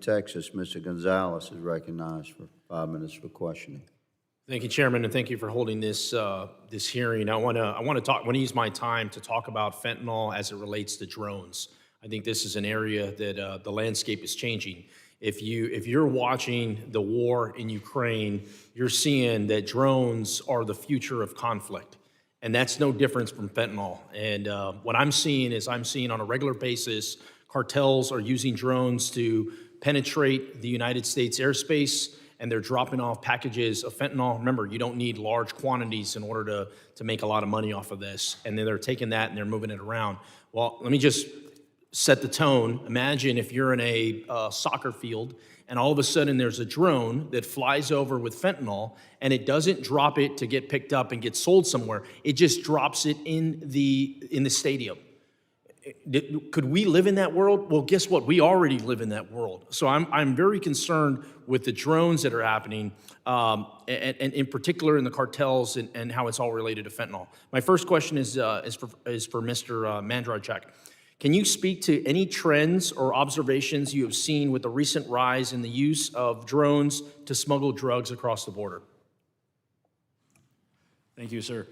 Texas, Mr. Gonzales is recognized for 5 minutes for questioning. Thank you, Chairman, and thank you for holding this this hearing. I want to use my time to talk about fentanyl as it relates to drones. I think this is an area that the landscape is changing. If you're watching the war in Ukraine, you're seeing that drones are the future of conflict, and that's no difference from fentanyl. And what I'm seeing on a regular basis, cartels are using drones to penetrate the United States airspace, and they're dropping off packages of fentanyl. Remember, you don't need large quantities in order to make a lot of money off of this. And then they're taking that and they're moving it around. Well, let me just set the tone. Imagine if you're in a soccer field and all of a sudden there's a drone that flies over with fentanyl, and it doesn't drop it to get picked up and get sold somewhere. It just drops it in the stadium. Could we live in that world? Well, guess what? We already live in that world. So I'm very concerned with the drones that are happening, and in particular in the cartels and how it's all related to fentanyl. My first question is for Mr. Mandrachek. Can you speak to any trends or observations you have seen with the recent rise in the use of drones to smuggle drugs across the border? Thank you, sir.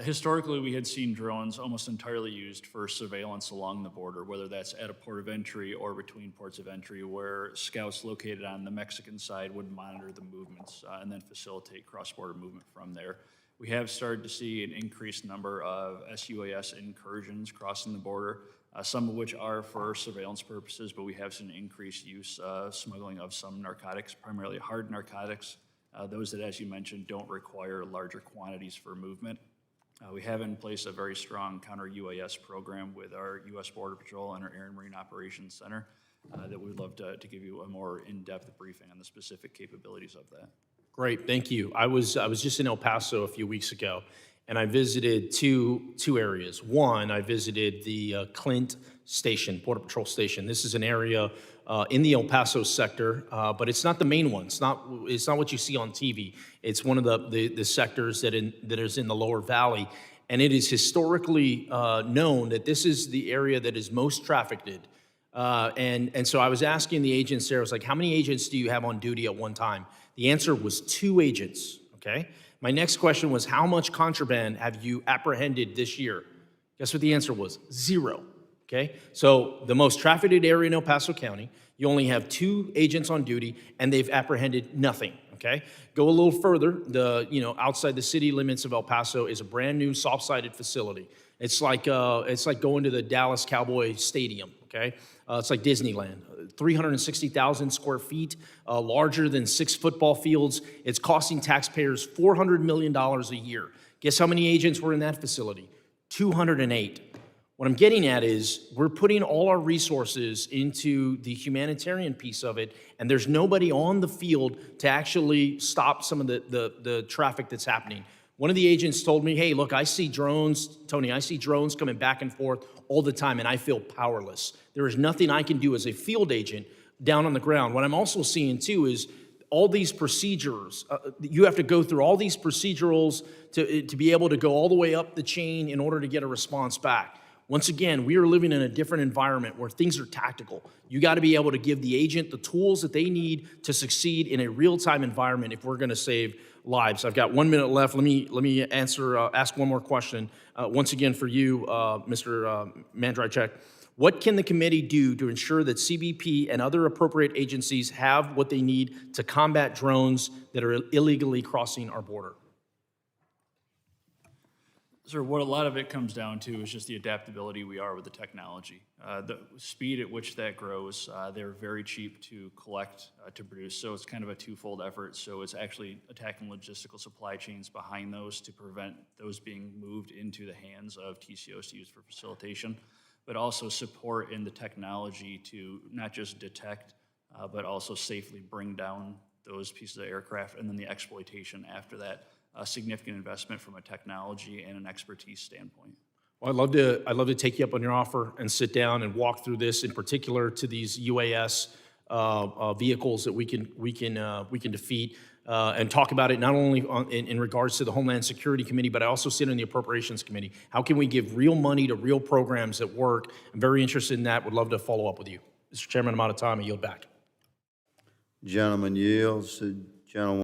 Historically, we had seen drones almost entirely used for surveillance along the border, whether that's at a port of entry or between ports of entry, where scouts located on the Mexican side would monitor the movements and then facilitate cross-border movement from there. We have started to see an increased number of SUAS incursions crossing the border, some of which are for surveillance purposes, but we have seen increased use, smuggling of some narcotics, primarily hard narcotics, those that, as you mentioned, don't require larger quantities for movement. We have in place a very strong counter-UAS program with our U.S. Border Patrol and our Air and Marine Operations Center that we'd love to give you a more in-depth briefing on the specific capabilities of that. Great, thank you. I was just in El Paso a few weeks ago, and I visited two areas. One, I visited the Clint Station, Border Patrol Station. This is an area in the El Paso sector, but it's not the main one. It's not what you see on TV. It's one of the sectors that is in the lower valley, and it is historically known that this is the area that is most trafficked. And so I was asking the agents there, I was like, how many agents do you have on duty at one time? The answer was 2 agents, okay? My next question was, how much contraband have you apprehended this year? Guess what the answer was? 0. Okay, so the most trafficked area in El Paso County, you only have 2 agents on duty, and they've apprehended nothing. Okay, go a little further. Outside the city limits of El Paso is a brand new soft-sided facility. It's like going to the Dallas Cowboy Stadium. Okay, it's like Disneyland. 360,000 square feet, larger than 6 football fields. It's costing taxpayers $400 million a year. Guess how many agents were in that facility? 208. What I'm getting at is we're putting all our resources into the humanitarian piece of it, and there's nobody on the field to actually stop some of the traffic that's happening. One of the agents told me, hey, look, I see drones, Tony, I see drones coming back and forth all the time, and I feel powerless. There is nothing I can do as a field agent down on the ground. What I'm also seeing, too, is all these procedures. You have to go through all these procedurals to be able to go all the way up the chain in order to get a response back. Once again, we are living in a different environment where things are tactical. You got to be able to give the agent the tools that they need to succeed in a real-time environment if we're going to save lives. I've got 1 minute left. Let me ask one more question. Once again for you, Mr. Mandrachek. What can the committee do to ensure that CBP and other appropriate agencies have what they need to combat drones that are illegally crossing our border? Sir, what a lot of it comes down to is just the adaptability we are with the technology. The speed at which that grows, they're very cheap to collect, to produce, so it's kind of a twofold effort. So it's actually attacking logistical supply chains behind those to prevent those being moved into the hands of TCOs to use for facilitation, but also support in the technology to not just detect, but also safely bring down those pieces of aircraft, and then the exploitation after that. A significant investment from a technology and an expertise standpoint. Well, I'd love to take you up on your offer and sit down and walk through this, in particular to these UAS vehicles that we can defeat, and talk about it not only in regards to the Homeland Security Committee, but I also sit in the Appropriations Committee. How can we give real money to real programs that work? I'm very interested in that. Would love to follow up with you, Mr. Chairman. I'm out of time. I yield back. Gentleman yields. The gentleman